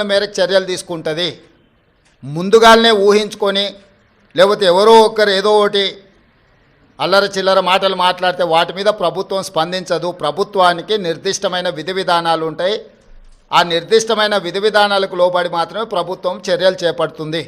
మేరకు చర్యలు తీసుకుంటుంది. ముందుగానే ఊహించుకొని లేకపోతే ఎవరో ఒకరు ఏదో ఒకటి అల్లర చిల్లర మాటలు మాట్లాడితే వాటి మీద ప్రభుత్వం స్పందించదు. ప్రభుత్వానికి నిర్దిష్టమైన విధి విధానాలు ఉంటాయి. ఆ నిర్దిష్టమైన విధి విధానాలకు లోబడి మాత్రమే ప్రభుత్వం చర్యలు చేపడుతుంది.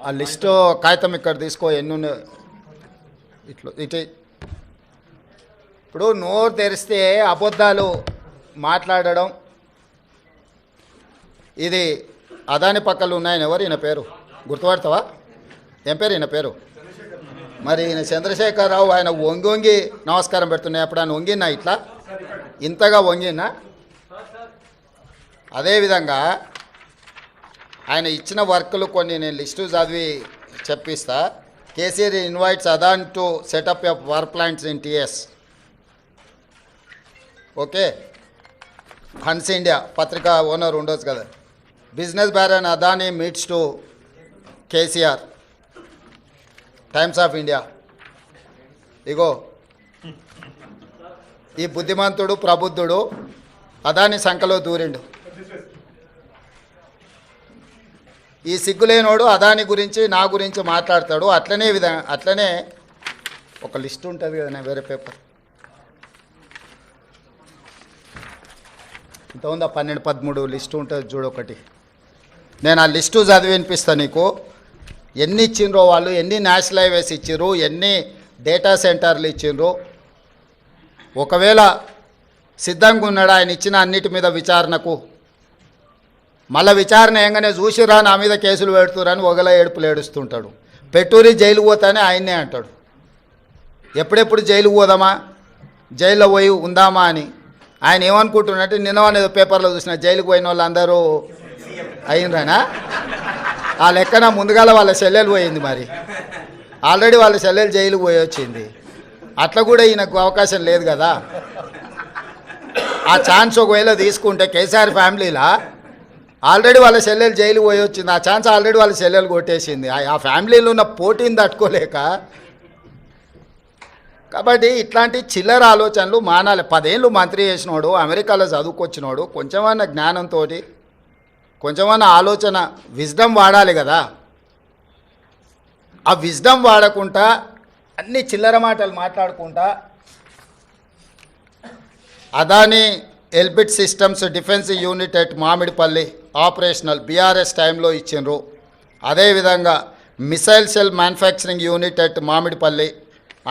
ఆ లిస్టు కాగితం ఇక్కడ తీసుకో, ఎన్ని ఇటు ఇప్పుడు నోరు తెరిస్తే అబద్ధాలు మాట్లాడడం, ఇది అదాని పక్కలు ఉన్నాయని ఎవరు ఈయన పేరు గుర్తుపడతావా? ఏం పేరు ఈయన పేరు? మరి ఈయన చంద్రశేఖరరావు. ఆయన వంగి వంగి నమస్కారం పెడుతున్నాయి. అప్పుడు ఆయన వంగినా ఇట్లా ఇంతగా వంగినా? అదేవిధంగా ఆయన ఇచ్చిన వర్కులు కొన్ని నేను లిస్టు చదివి చెప్పిస్తా. KCR invites Adani to setup a power plants in TS. Okay, Hans India పత్రికా ఓనర్ ఉండొచ్చు కదా. Business baron Adani meets to KCR, Times of India. ఇగో ఈ బుద్ధిమంతుడు ప్రబుద్ధుడు అదాని సంఖలో దూరిండు. ఈ సిగ్గులేనోడు అదాని గురించి నా గురించి మాట్లాడతాడు. అట్లనే ఒక లిస్ట్ ఉంటుంది కదా, వేరే పేపర్ ఇంత ఉందా, 12-13 లిస్టు ఉంటుంది చూడు. ఒకటి నేను ఆ లిస్టు చదివి వినిపిస్తాను నీకు. ఎన్ని ఇచ్చిండ్రో వాళ్ళు, ఎన్ని నేషనల్ హైవేస్ ఇచ్చిర్రు, ఎన్ని డేటా సెంటర్లు ఇచ్చిండ్రు. ఒకవేళ సిద్ధంగా ఉన్నాడు ఆయన ఇచ్చిన అన్నిటి మీద విచారణకు, మళ్ళీ విచారణ ఏంగానే చూసిరా నా మీద కేసులు పెడుతురని ఒకలా ఏడుపులు ఏడుస్తుంటాడు. పెట్టూరి జైలుకు పోతానే ఆయన్నే అంటాడు. ఎప్పుడెప్పుడు జైలుకు పోదామా, జైల్లో పోయి ఉందామా అని. ఆయన ఏమనుకుంటున్నట్టు నిన్నవానేదో పేపర్లో చూసిన జైలుకు పోయిన వాళ్ళు అందరూ అయిండ్రానా? ఆ లెక్కన ముందుగాల వాళ్ళ చెల్లెలు పోయింది. మరి ఆల్రెడీ వాళ్ళ చెల్లెలు జైలుకు పోయి వచ్చింది. అట్లా కూడా ఈయనకు అవకాశం లేదు కదా. ఆ ఛాన్స్ ఒకవేళ తీసుకుంటే కేసీఆర్ ఫ్యామిలీలా ఆల్రెడీ వాళ్ళ చెల్లెలు జైలు పోయి వచ్చింది. ఆ ఛాన్స్ ఆల్రెడీ వాళ్ళ చెల్లెలు కొట్టేసింది. ఆ ఫ్యామిలీలో ఉన్న పోటీని తట్టుకోలేక. కాబట్టి ఇట్లాంటి చిల్లర ఆలోచనలు మానాలి. 10 ఏళ్ళు మంత్రి చేసినోడు, అమెరికాలో చదువుకొచ్చినోడు, కొంచెమన్నా జ్ఞానంతో కొంచెమన్నా ఆలోచన విజ్డమ్ వాడాలి కదా. ఆ విజ్డమ్ వాడకుండా అన్ని చిల్లర మాటలు మాట్లాడుకుంటా Adani Elbit Systems defence unit at Mamidipalli operational BRS టైంలో ఇచ్చిండ్రు. అదేవిధంగా missile cell manufacturing unit at Mamidipalli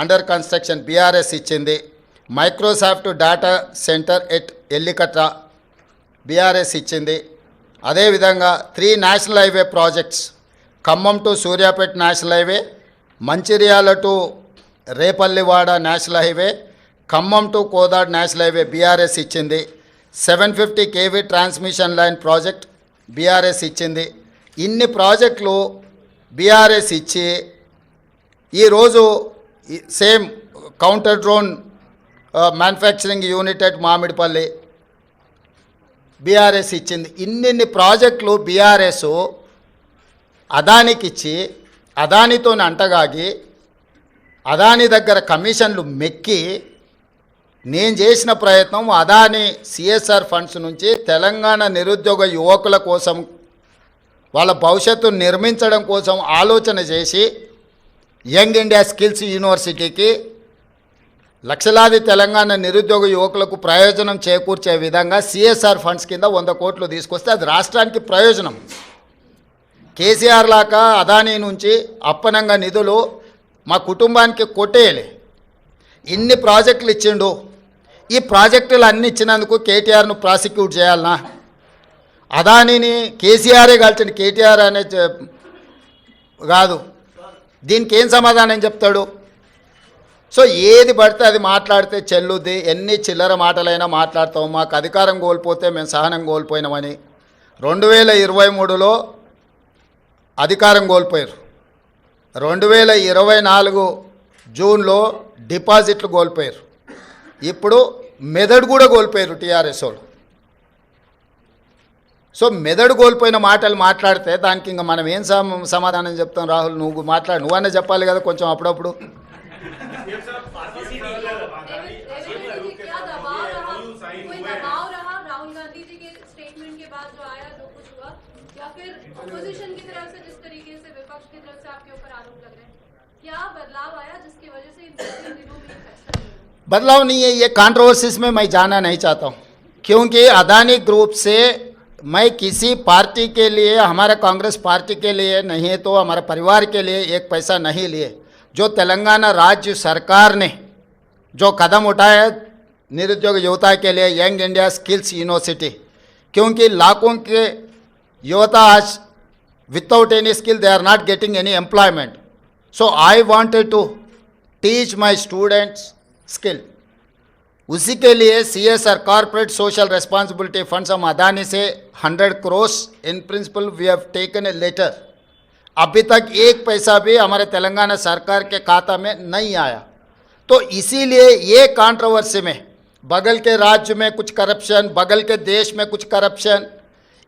under construction BRS ఇచ్చింది. Microsoft data centre at Ellikatta BRS ఇచ్చింది. అదేవిధంగా 3 national highway projects, Khammam to Suryapet national highway, Mancherial to Repallewada national highway, Khammam to Kodad national highway BRS ఇచ్చింది. 750 kV transmission line project BRS ఇచ్చింది. ఇన్ని ప్రాజెక్టులు BRS ఇచ్చి ఈరోజు same counter drone manufacturing unit at Mamidipalli BRS ఇచ్చింది. ఇన్ని ప్రాజెక్టులు బీఆర్ఎస్ అదానికి ఇచ్చి అదానితో అంటగాగి అదాని దగ్గర కమిషన్లు మెక్కి నేను చేసిన ప్రయత్నం అదాని సిఎస్ఆర్ ఫండ్స్ నుంచి తెలంగాణ నిరుద్యోగ యువకుల కోసం వాళ్ళ భవిష్యత్తును నిర్మించడం కోసం ఆలోచన చేసి యంగ్ ఇండియా స్కిల్స్ యూనివర్సిటీకి లక్షలాది తెలంగాణ నిరుద్యోగ యువకులకు ప్రయోజనం చేకూర్చే విధంగా సిఎస్ఆర్ ఫండ్స్ కింద 100 కోట్లు తీసుకొస్తే అది రాష్ట్రానికి ప్రయోజనం. కేసీఆర్ లాగా అదాని నుంచి అప్పనంగా నిధులు మా కుటుంబానికి కొట్టేయలే. ఇన్ని ప్రాజెక్టులు ఇచ్చిండు. ఈ ప్రాజెక్టులు అన్నీ ఇచ్చినందుకు కేటీఆర్ను ప్రాసిక్యూట్ చేయాలనా? అదానిని కేసీఆరే కలిసిన కేటీఆర్ అనే కాదు. దీనికి ఏం సమాధానం చెప్తాడు? సో ఏది పడితే అది మాట్లాడితే చెల్లుద్ది. ఎన్ని చిల్లర మాటలైనా మాట్లాడతాం. మాకు అధికారం కోల్పోతే మేము సహనం కోల్పోయినామని 2023లో అధికారం కోల్పోయారు. 2024 జూన్లో డిపాజిట్లు కోల్పోయారు. ఇప్పుడు మెదడు కూడా కోల్పోయారు టీఆర్ఎస్ వాళ్ళు. సో మెదడు కోల్పోయిన మాటలు మాట్లాడితే దానికి ఇంకా మనం ఏం సమాధానం చెప్తాం? రాహుల్ నువ్వు నువ్వన్నా చెప్పాలి కదా కొంచెం అప్పుడప్పుడు. क्या दबाव रहा, कोई दबाव रहा राहुल गांधी जी के स्टेटमेंट के बाद जो आया, जो कुछ हुआ, या फिर अपोजिशन की तरफ से जिस तरीके से विपक्ष की तरफ से आपके ऊपर आरोप लग रहे हैं, क्या बदलाव आया जिसकी वजह से इन 3 दिनों में फैसला लिया? बदलाव नहीं है, ये कंट्रोवर्सीज में मैं जाना नहीं चाहता हूँ, क्योंकि अदानी ग्रुप से मैं किसी पार्टी के लिए, हमारे कांग्रेस पार्टी के लिए नहीं तो हमारे परिवार के लिए एक पैसा नहीं लिए। जो तेलंगाना राज्य सरकार ने जो कदम उठाया निरुद्योग युवता के लिए, यंग इंडिया स्किल्स यूनिवर्सिटी, क्योंकि लाखों के युवता आज without any skill they are not getting any employment, so I wanted to teach my students skill. उसी के लिए CSR corporate social responsibility funds हम अदानी से 100 crore in principle we have taken a letter. अभी तक एक पैसा भी हमारे तेलंगाना सरकार के खाता में नहीं आया। तो इसीलिए ये कंट्रोवर्सी में बगल के राज्य में कुछ करप्शन, बगल के देश में कुछ करप्शन,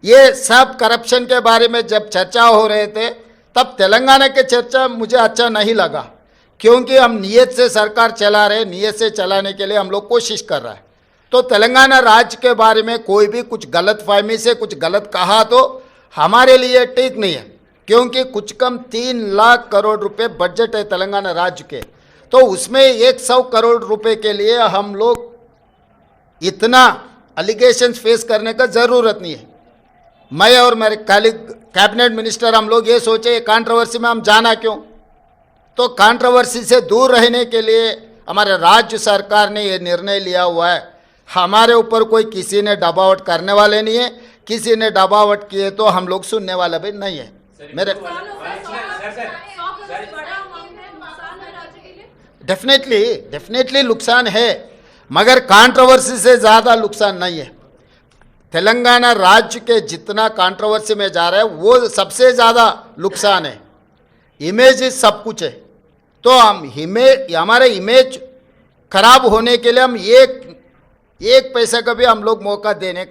ये सब करप्शन के बारे में जब चर्चा हो रहे थे तब तेलंगाना के चर्चा मुझे अच्छा नहीं लगा, क्योंकि हम नियत से सरकार चला रहे, नियत से चलाने के लिए हम लोग कोशिश कर रहा है। तो तेलंगाना राज्य के बारे में कोई भी कुछ गलत फहमी से कुछ गलत कहा तो हमारे लिए ठीक नहीं है, क्योंकि कुछ कम 3 लाख करोड़ रुपए बजट है तेलंगाना राज्य के। तो उसमें 100 करोड़ रुपए के लिए हम लोग इतना अलिगेशंस फेस करने का ज़रूरत नहीं है। मैं और मेरे कैबिनेट मिनिस्टर हम लोग ये सोचे कंट्रोवर्सी में हम जाना क्यों, तो कंट्रोवर्सी से दूर रहने के लिए हमारे राज्य सरकार ने ये निर्णय लिया हुआ है। हमारे ऊपर कोई किसी ने दबावट करने वाले नहीं है, किसी ने दबावट किए तो हम लोग सुनने वाले भी नहीं है। मेरे डेफिनेटली नुकसान है, मगर कंट्रोवर्सी से ज़्यादा नुकसान नहीं है। तेलंगाना राज्य के जितना कंट्रोवर्सी में जा रहा है वो सबसे ज़्यादा नुकसान है। इमेज सब कुछ है, तो हमारे इमेज खराब होने के लिए हम एक पैसा का भी हम लोग मौका देने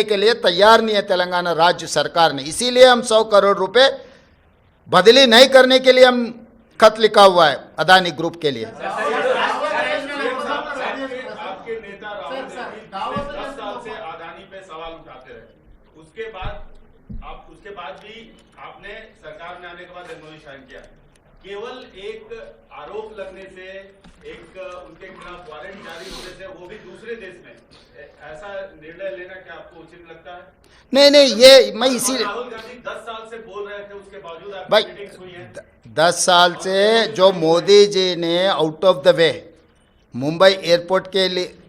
के लिए तैयार नहीं है तेलंगाना राज्य सरकार ने। इसीलिए हम 100 करोड़ रुपए बदली नहीं करने के लिए हम खत लिखा हुआ है अदानी ग्रुप के लिए। आपके नेता राहुल गांधी 10 साल से अदानी पे सवाल उठाते रहे, उसके बाद भी आपने सरकार में आने के बाद एमओयू साइन किया। केवल एक आरोप लगने से, एक उनके खिलाफ वारंट जारी होने से, वो भी दूसरे देश में, ऐसा निर्णय लेना क्या आपको उचित लगता है? नहीं, ये मैं इसी राहुल गांधी 10 साल से बोल रहे थे, उसके बावजूद भाई आपकी मीटिंग्स हुई है। 10 साल से जो मोदी जी ने out of the way Mumbai airport के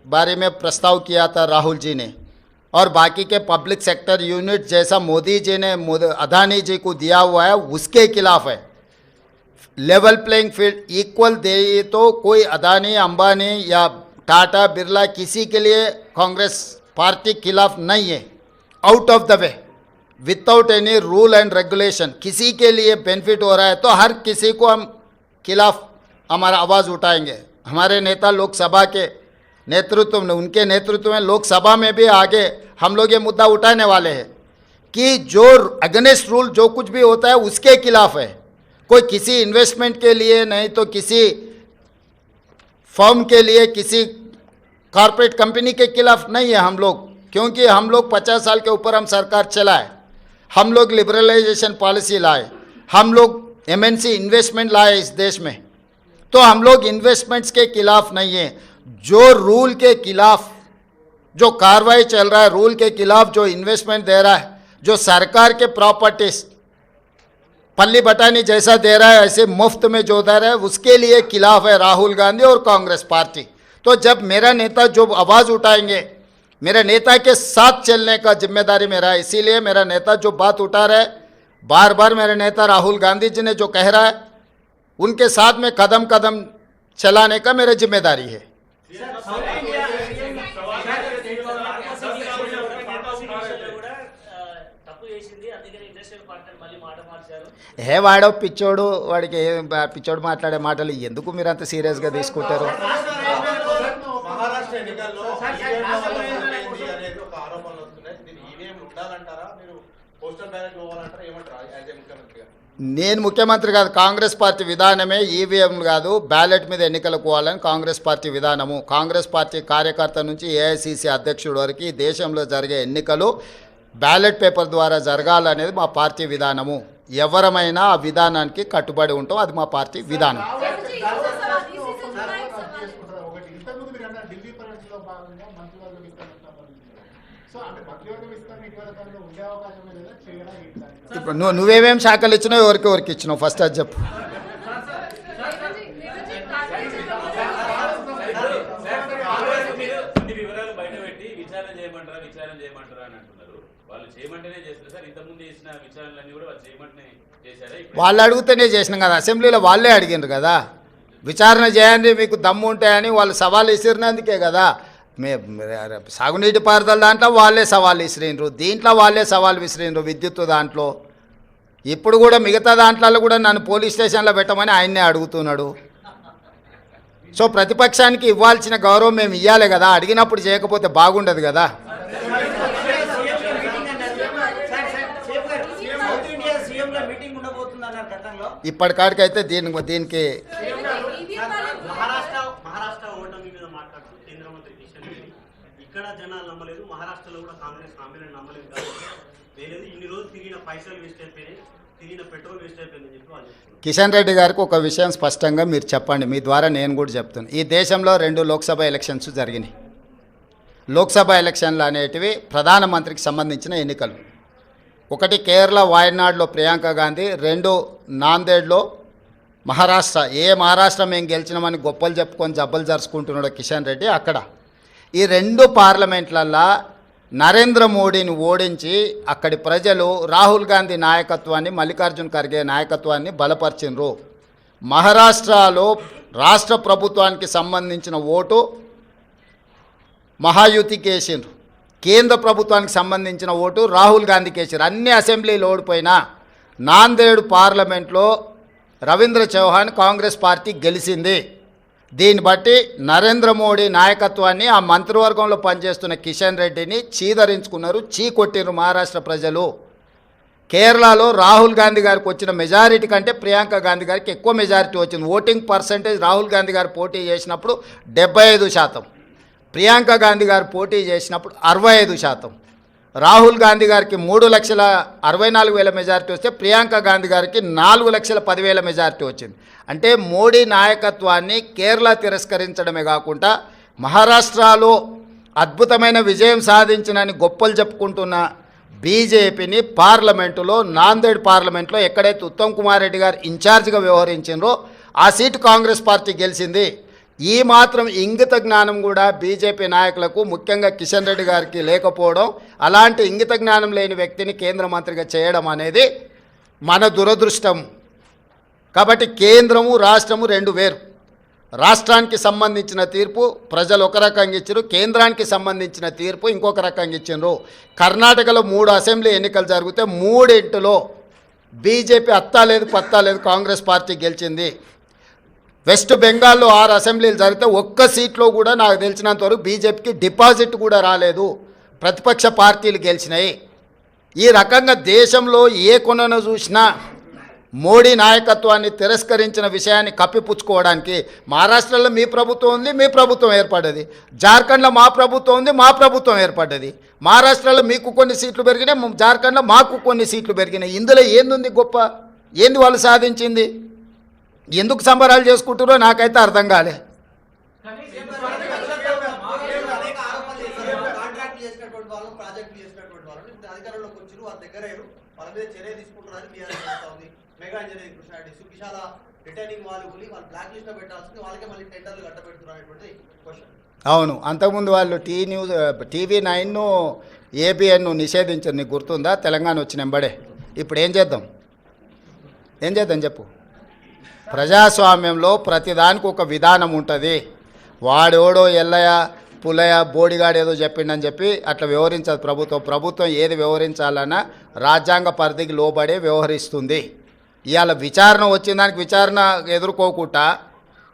बारे में प्रस्ताव किया था राहुल जी ने, और बाकी के पब्लिक सेक्टर यूनिट जैसा मोदी जी ने अदानी जी को दिया हुआ है, उसके खिलाफ है। लेवल प्लेइंग फील्ड इक्वल दे तो कोई अदानी, अंबानी या टाटा, बिरला किसी के लिए कांग्रेस पार्टी खिलाफ नहीं है। Out of the way without any rule and regulation किसी के लिए बेनिफिट हो रहा है तो हर किसी को हम खिलाफ हमारा आवाज़ उठाएंगे। हमारे नेता लोकसभा के नेतृत्व में, उनके नेतृत्व में लोकसभा में भी आगे हम लोग ये मुद्दा उठाने वाले हैं कि जो अगेंस्ट रूल जो कुछ भी होता है उसके खिलाफ है। कोई किसी इन्वेस्टमेंट के लिए नहीं तो किसी फर्म के लिए, किसी कॉरपोरेट कंपनी के खिलाफ नहीं है हम लोग, क्योंकि हम लोग 50 साल के ऊपर हम सरकार चलाए, हम लोग लिबरलाइजेशन पॉलिसी लाए, हम लोग MNC इन्वेस्टमेंट लाए इस देश में, तो हम लोग इन्वेस्टमेंट्स के खिलाफ नहीं है। जो रूल के खिलाफ जो कार्रवाई चल रहा है, रूल के खिलाफ जो इन्वेस्टमेंट दे रहा है, जो सरकार के प्रॉपर्टीज पल्ली बटानी जैसा दे रहा है, ऐसे मुफ्त में जो दे रहा है, उसके लिए खिलाफ है राहुल गांधी और कांग्रेस पार्टी। तो जब मेरा नेता जो आवाज़ उठाएंगे, मेरे नेता के साथ चलने का जिम्मेदारी मेरा है। इसीलिए मेरा नेता जो बात उठा रहा है, बार बार मेरे नेता राहुल गांधी जी ने जो कह रहा है, उनके साथ में कदम कदम चलाने का मेरी जिम्मेदारी है। హే వాడో పిచ్చోడు, వాడికి పిచ్చోడు మాట్లాడే మాటలు ఎందుకు మీరు అంత సీరియస్గా తీసుకుంటారు? మహారాష్ట్ర ఎన్నికల్లో అనేది ఒక ఆరోపణలు వస్తున్నాయి. దీన్ని ఈవీఎం ఉండాలంటారా, మీరు పోస్టల్ బ్యాలెట్ పోవాలంటారా, ఏమంటారా యాజ్ ఏ ముఖ్యమంత్రిగా? నేను ముఖ్యమంత్రి కాదు, కాంగ్రెస్ పార్టీ విధానమే ఈవీఎంలు కాదు, బ్యాలెట్ మీద ఎన్నికలకు పోవాలని కాంగ్రెస్ పార్టీ విధానము. కాంగ్రెస్ పార్టీ కార్యకర్త నుంచి ఏఐసిసి అధ్యక్షుడి వరకు ఈ దేశంలో జరిగే ఎన్నికలు బ్యాలెట్ పేపర్ ద్వారా జరగాలనేది మా పార్టీ విధానము. ఎవరమైనా ఆ విధానానికి కట్టుబడి ఉంటాం, అది మా పార్టీ విధానం. ఒకటి ఇంతకుముందు మీరు అన్నారు ఢిల్లీ పర్యటనలో భాగంగా మంత్రివర్గ విస్తరణ సో అంటే మంత్రివర్గ విస్తరణ ఇటీవల ఉండే అవకాశం లేదా చేయడం ఏంటి? ఇప్పుడు నువ్వేమేం శాఖలు ఇచ్చినావు, ఎవరికి ఇచ్చినావు ఫస్ట్ అది చెప్పు. కొన్ని వివరాలు బయట పెట్టి విచారణ చేయమంటారా అని అంటున్నారు. వాళ్ళు చేయమంటేనే చేస్తారు సార్. ఇంతకుముందు చేసిన విచారణలన్నీ కూడా వాళ్ళు చేయమంటేనే చేశారా? వాళ్ళు అడుగుతూనే చేసినాం కదా, అసెంబ్లీలో వాళ్ళే అడిగినారు కదా, విచారణ చేయండి మీకు దమ్ము ఉంటాయని వాళ్ళు సవాల్ విసిరినందుకే కదా. సాగునీటి పారుదల దాంట్లో వాళ్ళే సవాల్ విసిరినరు, దీంట్లో వాళ్ళే సవాల్ విసిరినరు, విద్యుత్ దాంట్లో. ఇప్పుడు కూడా మిగతా దాంట్లో కూడా నన్ను పోలీస్ స్టేషన్లో పెట్టమని ఆయన్నే అడుగుతున్నాడు. సో ప్రతిపక్షానికి ఇవ్వాల్సిన గౌరవం మేము ఇవ్వాలి కదా, అడిగినప్పుడు చేయకపోతే బాగుండదు కదా. ఇప్పటికాడికైతే దీనికి మహారాష్ట్ర ఓటమి మీద మాట్లాడుతూ కేంద్ర మంత్రి కిషన్ రెడ్డి ఇక్కడ జనాలు నమ్మలేదు, మహారాష్ట్రలో కూడా కాంగ్రెస్ హామీలను నమ్మలేదు కాబట్టి లేదు ఇన్ని రోజులు తిరిగిన పైసలు వేస్ట్ అయిపోయినాయి, తిరిగిన పెట్రోల్ వేస్ట్ అయిపోయిందని చెప్పి వాళ్ళు చెప్తున్నారు. కిషన్ రెడ్డి గారికి ఒక విషయం స్పష్టంగా మీరు చెప్పండి, మీ ద్వారా నేను కూడా చెప్తున్నాను. ఈ దేశంలో 2 లోక్సభ ఎలక్షన్స్ జరిగినాయి. లోక్సభ ఎలక్షన్లు అనేటివి ప్రధానమంత్రికి సంబంధించిన ఎన్నికలు. ఒకటి కేరళ వాయనాడులో ప్రియాంక గాంధీ, 2 నాందేడ్లో మహారాష్ట్ర. మహారాష్ట్ర మేము గెలిచినామని గొప్పలు చెప్పుకొని జబ్బలు జరుచుకుంటున్నాడు కిషన్ రెడ్డి అక్కడ. ఈ 2 పార్లమెంట్లల్లో నరేంద్ర మోడీని ఓడించి అక్కడి ప్రజలు రాహుల్ గాంధీ నాయకత్వాన్ని, మల్లికార్జున్ ఖర్గే నాయకత్వాన్ని బలపరిచినరు. మహారాష్ట్రలో రాష్ట్ర ప్రభుత్వానికి సంబంధించిన ఓటు మహాయుతికి వేసిండ్రు, కేంద్ర ప్రభుత్వానికి సంబంధించిన ఓటు రాహుల్ గాంధీకి వేసారు. అన్ని అసెంబ్లీలు ఓడిపోయినా నాందేడ్ పార్లమెంట్లో రవీంద్ర చౌహాన్ కాంగ్రెస్ పార్టీ గెలిచింది. దీన్ని బట్టి నరేంద్ర మోడీ నాయకత్వాన్ని, ఆ మంత్రివర్గంలో పనిచేస్తున్న కిషన్ రెడ్డిని చీదరించుకున్నారు, చీకొట్టిరు మహారాష్ట్ర ప్రజలు. కేరళలో రాహుల్ గాంధీ గారికి వచ్చిన మెజారిటీ కంటే ప్రియాంక గాంధీ గారికి ఎక్కువ మెజారిటీ వచ్చింది. ఓటింగ్ పర్సంటేజ్ రాహుల్ గాంధీ గారు పోటీ చేసినప్పుడు 75%, ప్రియాంక గాంధీ గారు పోటీ చేసినప్పుడు 65%. రాహుల్ గాంధీ గారికి 3,64,000 మెజారిటీ వస్తే ప్రియాంక గాంధీ గారికి 4,10,000 మెజారిటీ వచ్చింది. అంటే మోడీ నాయకత్వాన్ని కేరళ తిరస్కరించడమే కాకుండా మహారాష్ట్రలో అద్భుతమైన విజయం సాధించినని గొప్పలు చెప్పుకుంటున్న బీజేపీని పార్లమెంటులో, నాందేడ్ పార్లమెంట్లో ఎక్కడైతే ఉత్తమ్ కుమార్ రెడ్డి గారు ఇన్ఛార్జిగా వ్యవహరించారో ఆ సీటు కాంగ్రెస్ పార్టీ గెలిచింది. ఈ మాత్రం ఇంగిత జ్ఞానం కూడా బీజేపీ నాయకులకు, ముఖ్యంగా కిషన్ రెడ్డి గారికి లేకపోవడం, అలాంటి ఇంగిత జ్ఞానం లేని వ్యక్తిని కేంద్ర మంత్రిగా చేయడం అనేది మన దురదృష్టం. కాబట్టి కేంద్రము రాష్ట్రము 2 వేరు. రాష్ట్రానికి సంబంధించిన తీర్పు ప్రజలు ఒక రకంగా ఇచ్చారు, కేంద్రానికి సంబంధించిన తీర్పు ఇంకొక రకంగా ఇచ్చారు. కర్ణాటకలో 3 అసెంబ్లీ ఎన్నికలు జరిగితే 3 బీజేపీ అత్తా లేదు పత్తా లేదు కాంగ్రెస్ పార్టీ గెలిచింది. వెస్ట్ బెంగాల్లో 6 అసెంబ్లీలు జరిగితే ఒక్క సీట్లో కూడా నాకు తెలిసినంతవరకు బీజేపీకి డిపాజిట్ కూడా రాలేదు, ప్రతిపక్ష పార్టీలు గెలిచినాయి. ఈ రకంగా దేశంలో ఏ కొనను చూసినా మోడీ నాయకత్వాన్ని తిరస్కరించిన విషయాన్ని కప్పిపుచ్చుకోవడానికి మహారాష్ట్రలో మీ ప్రభుత్వం ఉంది, మీ ప్రభుత్వం ఏర్పడ్డది. జార్ఖండ్లో మా ప్రభుత్వం ఉంది, మా ప్రభుత్వం ఏర్పడ్డది. మహారాష్ట్రలో మీకు కొన్ని సీట్లు పెరిగినాయి, జార్ఖండ్లో మాకు కొన్ని సీట్లు పెరిగినాయి. ఇందులో ఏంది గొప్ప, ఏంది వాళ్ళు సాధించింది? ఎందుకు సంబరాలు చేసుకుంటారో నాకైతే అర్థం కాలే. అవును, అంతకుముందు వాళ్ళు TV9 ABN నిషేధించారు, నీకు గుర్తుందా? తెలంగాణ వచ్చిన ఎంబడే. ఇప్పుడు ఏం చేద్దాం చెప్పు. ప్రజాస్వామ్యంలో ప్రతిదానికి ఒక విధానం ఉంటుంది. వాడెవడో ఎల్లయ్య పుల్లయ్య బోడిగాడు ఏదో చెప్పిండని చెప్పి అట్లా వ్యవహరించదు ప్రభుత్వం. ఏది వ్యవహరించాలన్నా రాజ్యాంగ పరిధికి లోబడే వ్యవహరిస్తుంది. ఇవాళ విచారణ వచ్చిన దానికి విచారణ ఎదుర్కోకుండా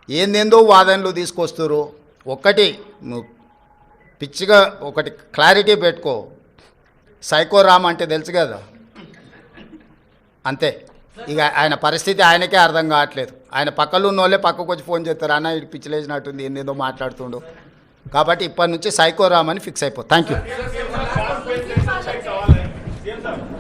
ఏందేందో వాదనలు తీసుకొస్తారు. ఒకటి పిచ్చిగా ఒకటి క్లారిటీ పెట్టుకో, సైకోరామ్ అంటే తెలుసు కదా, అంతే. ఇక ఆయన పరిస్థితి ఆయనకే అర్థం కావట్లేదు. ఆయన పక్కలో ఉన్న వాళ్ళే పక్కకు వచ్చి ఫోన్ చేస్తారు, అన్న ఇటు పిచ్చిలేసినట్టుంది ఏందేదో మాట్లాడుతుండు. కాబట్టి ఇప్పటి నుంచి సైకోరామ్ అని ఫిక్స్ అయిపో. Thank you. सीएम साहब